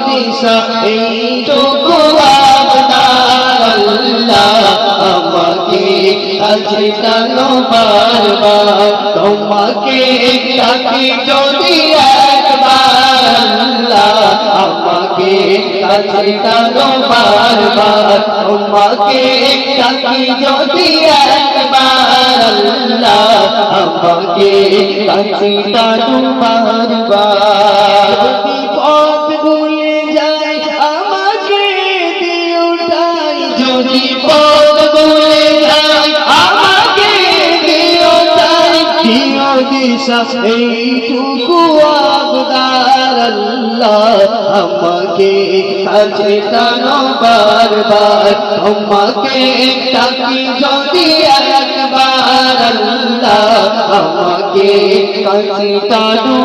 দিশা এইটুকু আবদার আল্লাহ আমাকে কাছে টানো বারবার তোমাকে ডাকি যদি একবার আল্লাহ আমাকে কাছে টানো বারবার তোমাকে ডাকি যদি একবার আল্লাহ আমাকে কাছে টানো বারবার পথ ভুলে যাই আমাকে দিও ঠাই যদি পথ ভুলে যাই আমাকে দিও ঠাই দিও দিশা এইটুকু আবদার আল্লাহ আমাকে কাছে টানো বারবার তোমাকে ডাকি যদি একবার আল্লাহ আমাকে কাছে টানো